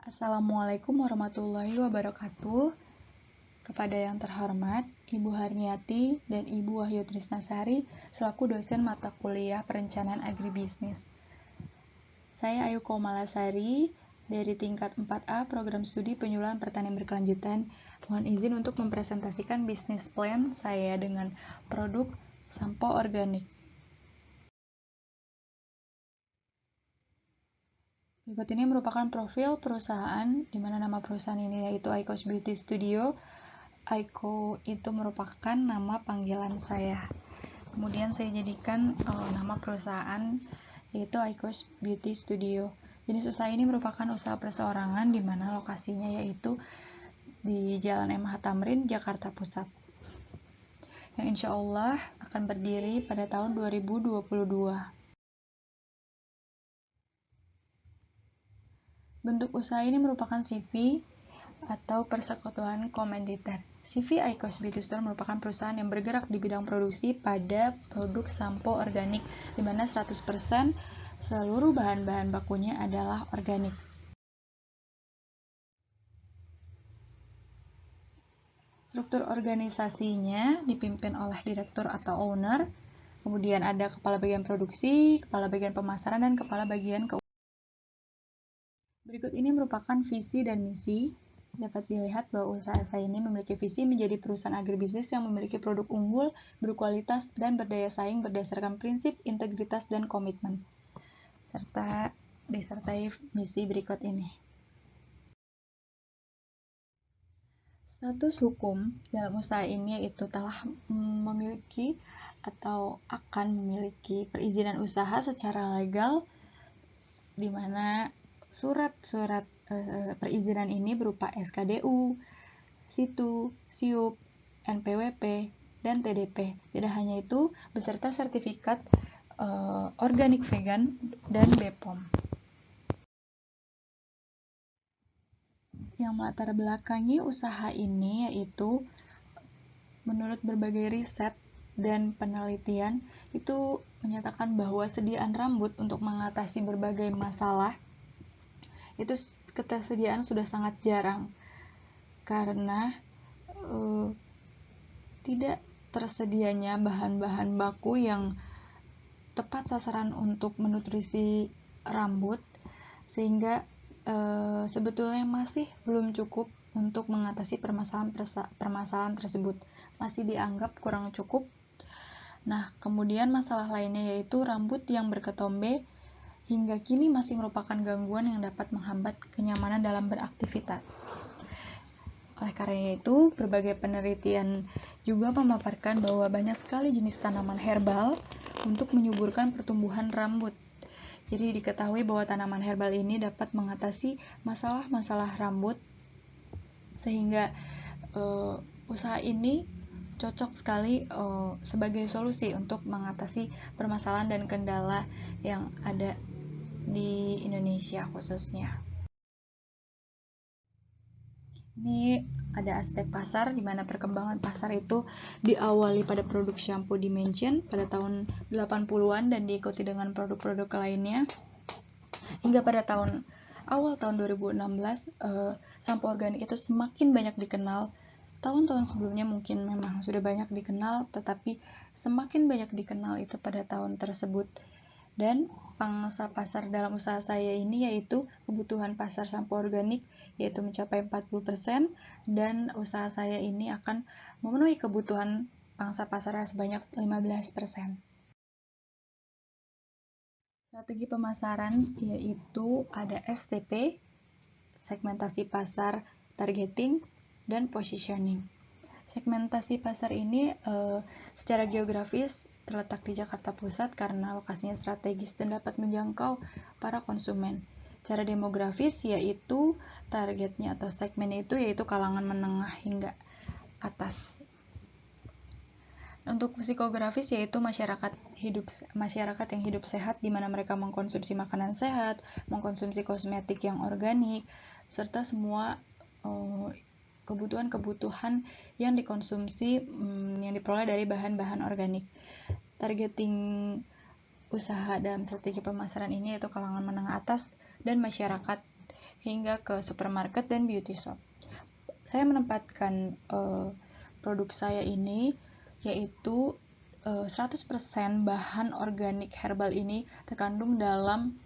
Assalamualaikum warahmatullahi wabarakatuh. Kepada yang terhormat, Ibu Harniati dan Ibu Wahyu Trisnasari selaku dosen mata kuliah Perencanaan Agribisnis. Saya Ayu Komalasari dari tingkat 4A Program Studi Penyuluhan Pertanian Berkelanjutan. Mohon izin untuk mempresentasikan bisnis plan saya dengan produk sampo organik. Berikut ini merupakan profil perusahaan, di mana nama perusahaan ini yaitu Icos Beauty Studio. Aiko itu merupakan nama panggilan saya. Kemudian saya jadikan nama perusahaan yaitu Icos Beauty Studio. Jenis usaha ini merupakan usaha perseorangan di mana lokasinya yaitu di Jalan MH Tamrin, Jakarta Pusat. Yang insya Allah akan berdiri pada tahun 2022. Bentuk usaha ini merupakan CV atau persekutuan komanditer. CV Icos Beauty Store merupakan perusahaan yang bergerak di bidang produksi pada produk sampo organik, di mana 100% seluruh bahan-bahan bakunya adalah organik. Struktur organisasinya dipimpin oleh direktur atau owner, kemudian ada kepala bagian produksi, kepala bagian pemasaran, dan kepala bagian keuangan. Berikut ini merupakan visi dan misi. Dapat dilihat bahwa usaha saya ini memiliki visi menjadi perusahaan agribisnis yang memiliki produk unggul, berkualitas, dan berdaya saing berdasarkan prinsip, integritas, dan komitmen. Serta disertai misi berikut ini. Status hukum dalam usaha ini yaitu telah memiliki atau akan memiliki perizinan usaha secara legal, di mana surat-surat perizinan ini berupa SKDU, SITU, SIUP, NPWP, dan TDP. Tidak hanya itu, beserta sertifikat organik vegan dan BPOM. Yang melatar belakangi usaha ini yaitu menurut berbagai riset dan penelitian itu menyatakan bahwa sediaan rambut untuk mengatasi berbagai masalah itu ketersediaan sudah sangat jarang karena tidak tersedianya bahan-bahan baku yang tepat sasaran untuk menutrisi rambut, sehingga sebetulnya masih belum cukup untuk mengatasi permasalahan tersebut, masih dianggap kurang cukup. Nah, kemudian masalah lainnya yaitu rambut yang berketombe hingga kini masih merupakan gangguan yang dapat menghambat kenyamanan dalam beraktivitas. Oleh karena itu, berbagai penelitian juga memaparkan bahwa banyak sekali jenis tanaman herbal untuk menyuburkan pertumbuhan rambut. Jadi diketahui bahwa tanaman herbal ini dapat mengatasi masalah-masalah rambut, sehingga usaha ini cocok sekali sebagai solusi untuk mengatasi permasalahan dan kendala yang ada di Indonesia khususnya. Ini ada aspek pasar, di mana perkembangan pasar itu diawali pada produk shampoo Dimension pada tahun 80-an dan diikuti dengan produk-produk lainnya. Hingga pada awal tahun 2016, sampo organik itu semakin banyak dikenal. Tahun-tahun sebelumnya mungkin memang sudah banyak dikenal, tetapi semakin banyak dikenal itu pada tahun tersebut. Dan pangsa pasar dalam usaha saya ini yaitu kebutuhan pasar sampo organik yaitu mencapai 40%, dan usaha saya ini akan memenuhi kebutuhan pangsa pasarnya sebanyak 15%. Strategi pemasaran yaitu ada STP, segmentasi pasar, targeting, dan positioning. Segmentasi pasar ini secara geografis terletak di Jakarta Pusat karena lokasinya strategis dan dapat menjangkau para konsumen. Secara demografis yaitu targetnya atau segmennya itu yaitu kalangan menengah hingga atas. Untuk psikografis yaitu masyarakat yang hidup sehat, di mana mereka mengkonsumsi makanan sehat, mengkonsumsi kosmetik yang organik, serta semua kebutuhan-kebutuhan yang dikonsumsi yang diperoleh dari bahan-bahan organik. Targeting usaha dalam strategi pemasaran ini yaitu kalangan menengah atas dan masyarakat hingga ke supermarket dan beauty shop. Saya menempatkan produk saya ini yaitu 100% bahan organik herbal ini terkandung dalam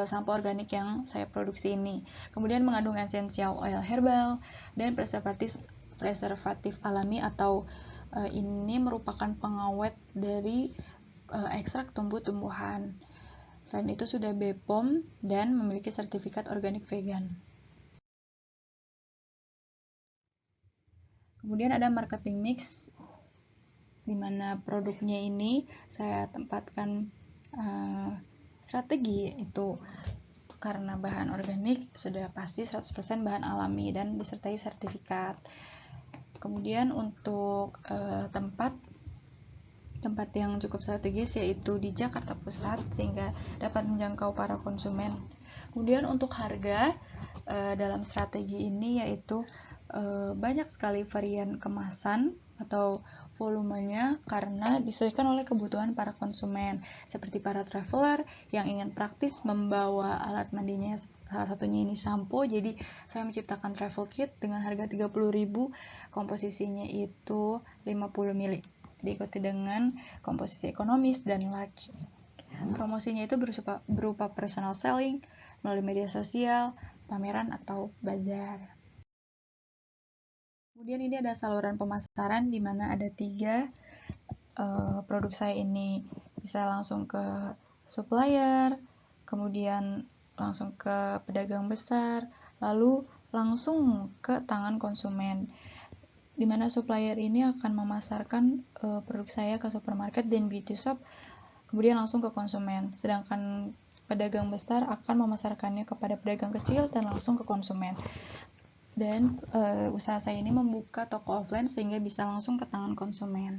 sampo organik yang saya produksi ini. Kemudian mengandung essential oil herbal dan preservatif alami atau ini merupakan pengawet dari ekstrak tumbuh-tumbuhan. Selain itu sudah BPOM dan memiliki sertifikat organik vegan. Kemudian ada marketing mix, di mana produknya ini saya tempatkan strategi itu karena bahan organik sudah pasti 100% bahan alami dan disertai sertifikat. Kemudian untuk tempat yang cukup strategis yaitu di Jakarta Pusat sehingga dapat menjangkau para konsumen. Kemudian untuk harga dalam strategi ini yaitu banyak sekali varian kemasan atau volumenya karena disesuaikan oleh kebutuhan para konsumen, seperti para traveler yang ingin praktis membawa alat mandinya, salah satunya ini sampo. Jadi saya menciptakan travel kit dengan harga 30.000, komposisinya itu 50 ml, diikuti dengan komposisi ekonomis dan large. Promosinya itu berupa personal selling melalui media sosial, pameran atau bazar. Kemudian ini ada saluran pemasaran di mana ada 3 produk saya ini bisa langsung ke supplier, kemudian langsung ke pedagang besar, lalu langsung ke tangan konsumen. Di mana supplier ini akan memasarkan produk saya ke supermarket dan beauty shop, kemudian langsung ke konsumen. Sedangkan pedagang besar akan memasarkannya kepada pedagang kecil dan langsung ke konsumen. Dan usaha saya ini membuka toko offline sehingga bisa langsung ke tangan konsumen.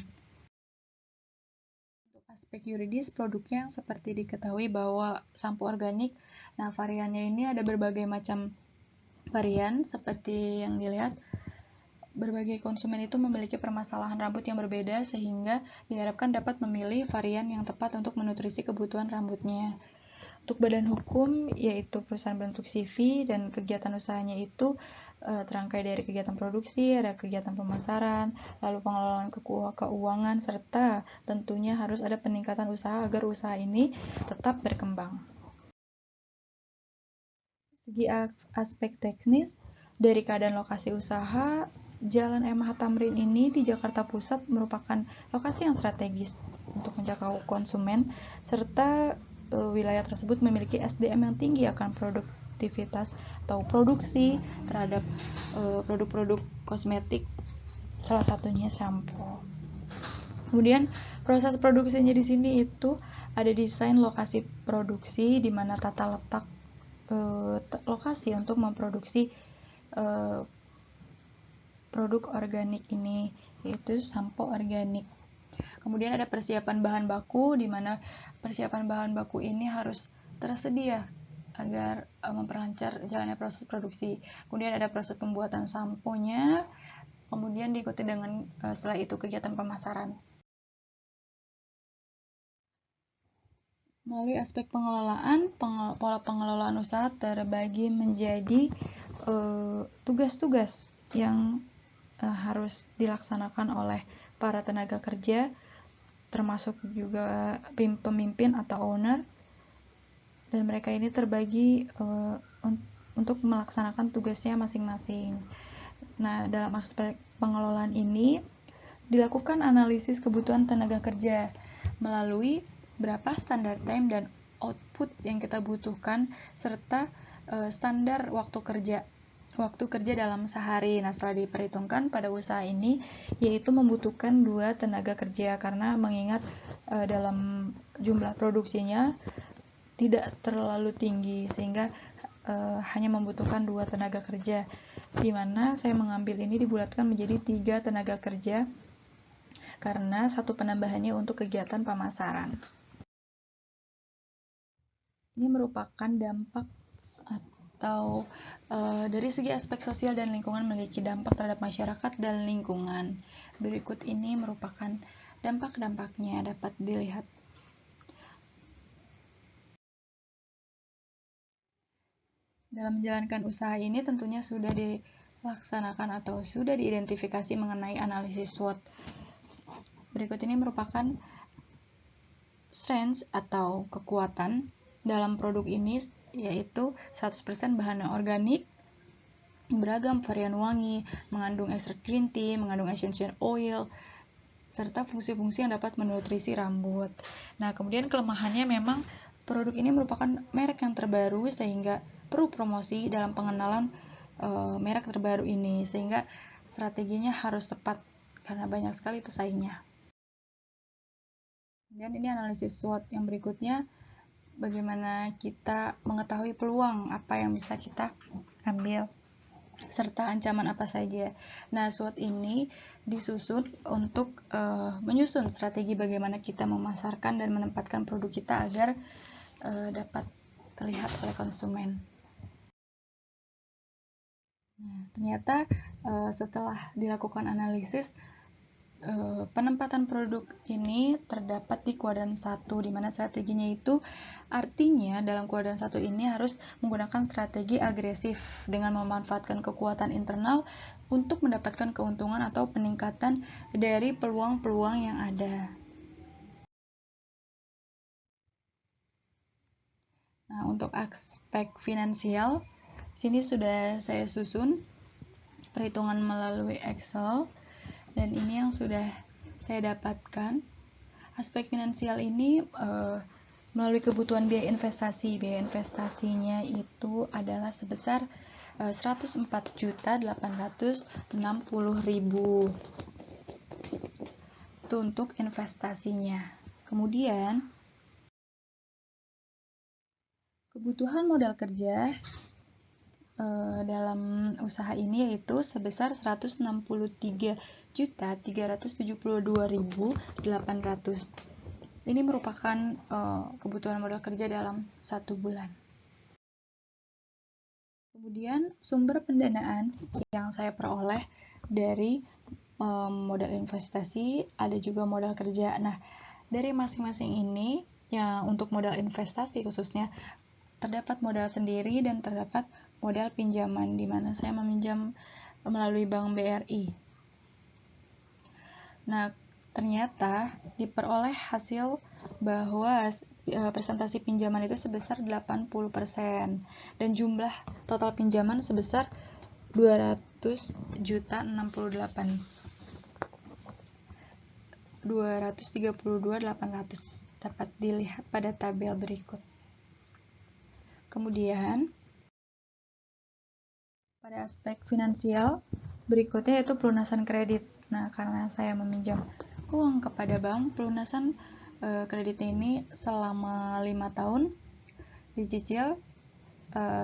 Untuk aspek yuridis, produknya seperti diketahui bahwa sampo organik, nah variannya ini ada berbagai macam varian seperti yang dilihat. Berbagai konsumen itu memiliki permasalahan rambut yang berbeda sehingga diharapkan dapat memilih varian yang tepat untuk menutrisi kebutuhan rambutnya. Untuk badan hukum, yaitu perusahaan bentuk CV dan kegiatan usahanya itu terangkai dari kegiatan produksi, ada kegiatan pemasaran, lalu pengelolaan keuangan, serta tentunya harus ada peningkatan usaha agar usaha ini tetap berkembang. Segi aspek teknis, dari keadaan lokasi usaha, Jalan MH Tamrin ini di Jakarta Pusat merupakan lokasi yang strategis untuk menjangkau konsumen, serta wilayah tersebut memiliki SDM yang tinggi akan produktivitas atau produksi terhadap produk-produk kosmetik, salah satunya shampoo. Kemudian proses produksinya di sini itu ada desain lokasi produksi di mana tata letak lokasi untuk memproduksi produk organik ini, yaitu sampo organik. Kemudian ada persiapan bahan baku, di mana persiapan bahan baku ini harus tersedia agar memperlancar jalannya proses produksi. Kemudian ada proses pembuatan samponya, kemudian diikuti dengan setelah itu kegiatan pemasaran. Melalui aspek pengelolaan, pola pengelolaan usaha terbagi menjadi tugas-tugas yang harus dilaksanakan oleh para tenaga kerja, termasuk juga pemimpin atau owner, dan mereka ini terbagi untuk melaksanakan tugasnya masing-masing. Nah, dalam aspek pengelolaan ini dilakukan analisis kebutuhan tenaga kerja melalui berapa standar time dan output yang kita butuhkan, serta standar waktu kerja dalam sehari. Nah, setelah diperhitungkan pada usaha ini, yaitu membutuhkan 2 tenaga kerja karena mengingat dalam jumlah produksinya tidak terlalu tinggi sehingga hanya membutuhkan 2 tenaga kerja, di mana saya mengambil ini dibulatkan menjadi 3 tenaga kerja karena 1 penambahannya untuk kegiatan pemasaran. Ini merupakan dampak atau dari segi aspek sosial dan lingkungan memiliki dampak terhadap masyarakat dan lingkungan. Berikut ini merupakan dampak-dampaknya dapat dilihat. Dalam menjalankan usaha ini tentunya sudah dilaksanakan atau sudah diidentifikasi mengenai analisis SWOT. Berikut ini merupakan strengths atau kekuatan dalam produk ini, yaitu 100% bahan organik, beragam varian wangi, mengandung ekstrak green tea, mengandung essential oil, serta fungsi-fungsi yang dapat menutrisi rambut. Nah, kemudian kelemahannya memang produk ini merupakan merek yang terbaru sehingga perlu promosi dalam pengenalan merek terbaru ini, sehingga strateginya harus tepat karena banyak sekali pesaingnya. Dan ini analisis SWOT yang berikutnya, bagaimana kita mengetahui peluang apa yang bisa kita ambil serta ancaman apa saja. Nah, SWOT ini disusun untuk menyusun strategi bagaimana kita memasarkan dan menempatkan produk kita agar dapat terlihat oleh konsumen. Nah, ternyata setelah dilakukan analisis, penempatan produk ini terdapat di kuadran 1, di mana strateginya itu artinya dalam kuadran 1 ini harus menggunakan strategi agresif dengan memanfaatkan kekuatan internal untuk mendapatkan keuntungan atau peningkatan dari peluang-peluang yang ada. Nah, untuk aspek finansial, sini sudah saya susun perhitungan melalui Excel, dan ini yang sudah saya dapatkan. Aspek finansial ini melalui kebutuhan biaya investasi. Biaya investasinya itu adalah sebesar 104.860.000. Itu untuk investasinya. Kemudian kebutuhan modal kerja dalam usaha ini yaitu sebesar 163.372.800. Ini merupakan kebutuhan modal kerja dalam 1 bulan. Kemudian sumber pendanaan yang saya peroleh dari modal investasi, ada juga modal kerja. Nah, dari masing-masing ini, ya untuk modal investasi khususnya, terdapat modal sendiri dan terdapat modal pinjaman, di mana saya meminjam melalui Bank BRI. Nah, ternyata diperoleh hasil bahwa presentasi pinjaman itu sebesar 80% dan jumlah total pinjaman sebesar 232.800 dapat dilihat pada tabel berikut. Kemudian pada aspek finansial berikutnya yaitu pelunasan kredit. Nah, karena saya meminjam uang kepada bank, pelunasan kredit ini selama 5 tahun dicicil,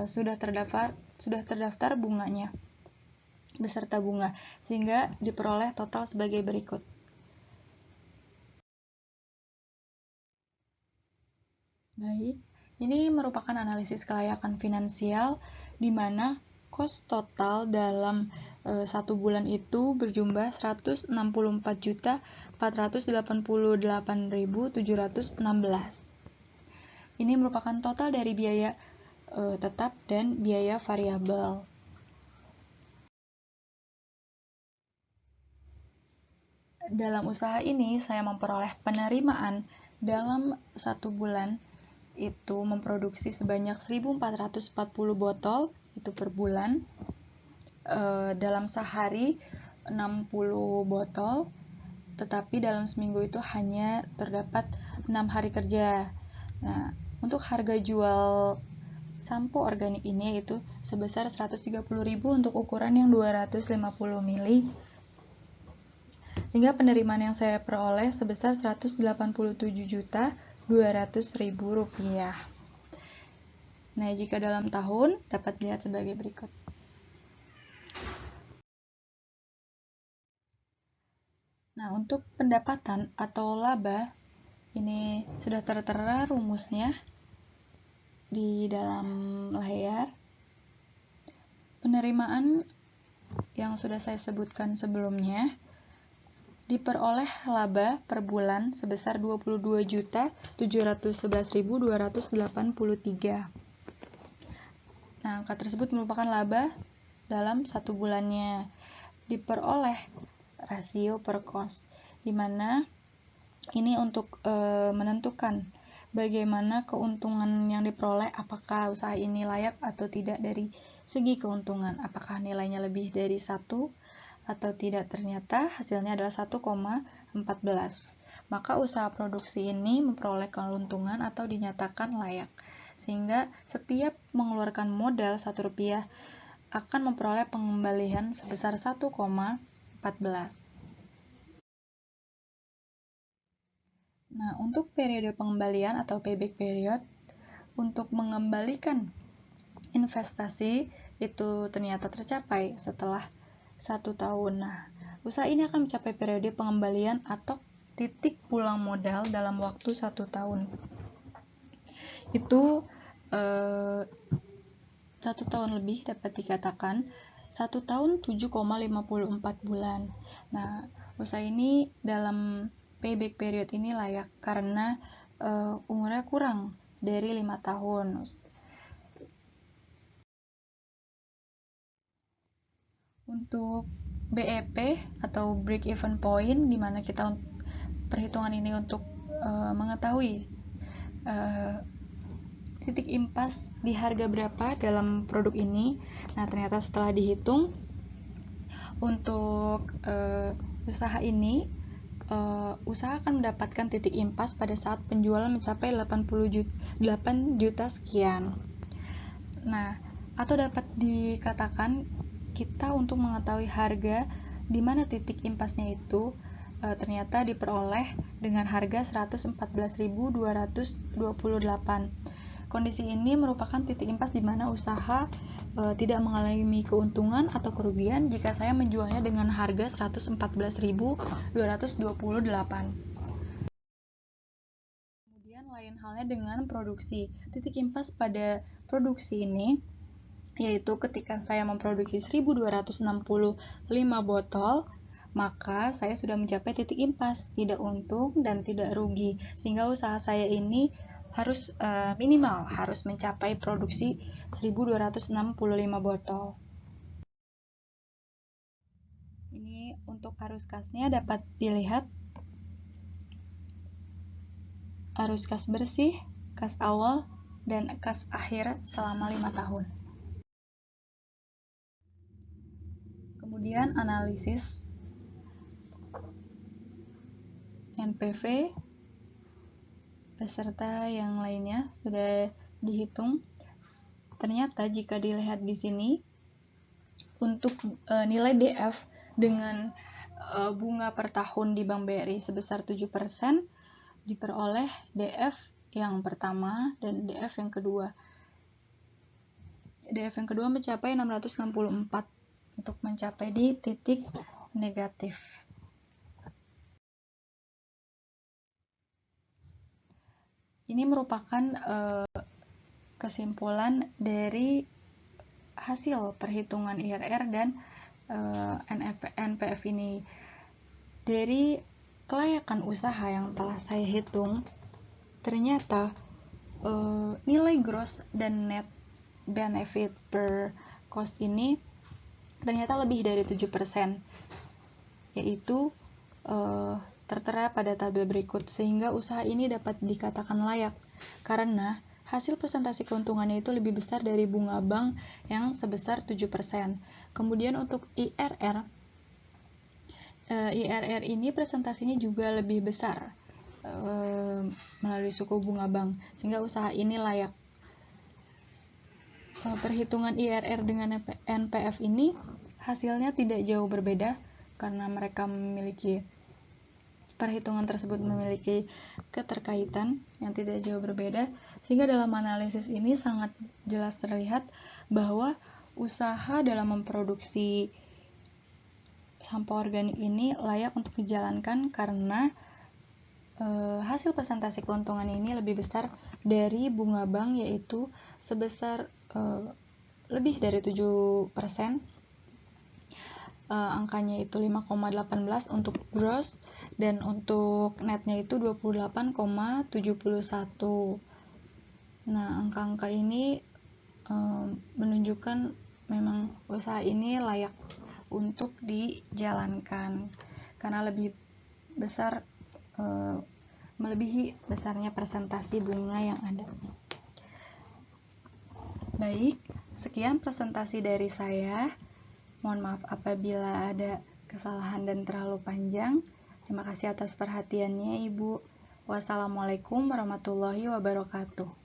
sudah terdaftar bunganya beserta bunga, sehingga diperoleh total sebagai berikut. Baik, ini merupakan analisis kelayakan finansial di mana kos total dalam 1 bulan itu berjumlah 164.488.716. Ini merupakan total dari biaya tetap dan biaya variabel. Dalam usaha ini saya memperoleh penerimaan dalam 1 bulan itu memproduksi sebanyak 1.440 botol itu per bulan. Dalam sehari 60 botol, tetapi dalam seminggu itu hanya terdapat 6 hari kerja. Nah, untuk harga jual sampo organik ini itu sebesar 130.000 untuk ukuran yang 250 ml. Sehingga penerimaan yang saya peroleh sebesar 187.200.000 rupiah. Nah, jika dalam tahun dapat dilihat sebagai berikut. Nah, untuk pendapatan atau laba, ini sudah tertera rumusnya di dalam layar. Penerimaan yang sudah saya sebutkan sebelumnya, diperoleh laba per bulan sebesar 22.711.283. Nah, angka tersebut merupakan laba dalam 1 bulannya. Diperoleh rasio per cost, di mana ini untuk menentukan bagaimana keuntungan yang diperoleh, apakah usaha ini layak atau tidak dari segi keuntungan, apakah nilainya lebih dari 1 atau tidak. Ternyata hasilnya adalah 1,14. Maka usaha produksi ini memperoleh keuntungan atau dinyatakan layak, sehingga setiap mengeluarkan modal Rp1 akan memperoleh pengembalian sebesar 1,14. Nah, untuk periode pengembalian atau payback period, untuk mengembalikan investasi itu ternyata tercapai setelah 1 tahun. Nah, usaha ini akan mencapai periode pengembalian atau titik pulang modal dalam waktu 1 tahun. Itu 1 tahun lebih dapat dikatakan 1 tahun 7,54 bulan. Nah, usaha ini dalam payback period ini layak karena umurnya kurang dari 5 tahun. Untuk BEP atau break even point, di mana kita perhitungan ini untuk mengetahui titik impas di harga berapa dalam produk ini. Nah, ternyata setelah dihitung untuk usaha ini, usaha akan mendapatkan titik impas pada saat penjualan mencapai 8 juta sekian. Nah, atau dapat dikatakan kita untuk mengetahui harga di mana titik impasnya itu ternyata diperoleh dengan harga 114.228. Kondisi ini merupakan titik impas di mana usaha tidak mengalami keuntungan atau kerugian jika saya menjualnya dengan harga 114.228. Kemudian lain halnya dengan produksi. Titik impas pada produksi ini yaitu ketika saya memproduksi 1265 botol, maka saya sudah mencapai titik impas, tidak untung dan tidak rugi, sehingga usaha saya ini harus minimal harus mencapai produksi 1265 botol. Ini untuk arus kasnya dapat dilihat arus kas bersih, kas awal, dan kas akhir selama 5 tahun. Kemudian analisis NPV beserta yang lainnya sudah dihitung. Ternyata jika dilihat di sini untuk nilai DF dengan bunga per tahun di Bank BRI sebesar 7%, diperoleh DF yang pertama dan DF yang kedua. DF yang kedua mencapai 664 untuk mencapai di titik negatif. Ini merupakan kesimpulan dari hasil perhitungan IRR dan NPF ini. Dari kelayakan usaha yang telah saya hitung, ternyata nilai gross dan net benefit per cost ini ternyata lebih dari 7%, yaitu tertera pada tabel berikut, sehingga usaha ini dapat dikatakan layak karena hasil presentasi keuntungannya itu lebih besar dari bunga bank yang sebesar 7%. Kemudian untuk IRR ini presentasinya juga lebih besar melalui suku bunga bank, sehingga usaha ini layak. Perhitungan IRR dengan NPF ini hasilnya tidak jauh berbeda karena mereka memiliki perhitungan tersebut memiliki keterkaitan yang tidak jauh berbeda, sehingga dalam analisis ini sangat jelas terlihat bahwa usaha dalam memproduksi sampah organik ini layak untuk dijalankan karena hasil presentasi keuntungan ini lebih besar dari bunga bank, yaitu sebesar lebih dari 7%. Angkanya itu 5,18 untuk gross dan untuk netnya itu 28,71. Nah, angka-angka ini menunjukkan memang usaha ini layak untuk dijalankan karena lebih besar, melebihi besarnya presentasi bunga yang ada. Baik, sekian presentasi dari saya. Mohon maaf apabila ada kesalahan dan terlalu panjang. Terima kasih atas perhatiannya, Ibu. Wassalamualaikum warahmatullahi wabarakatuh.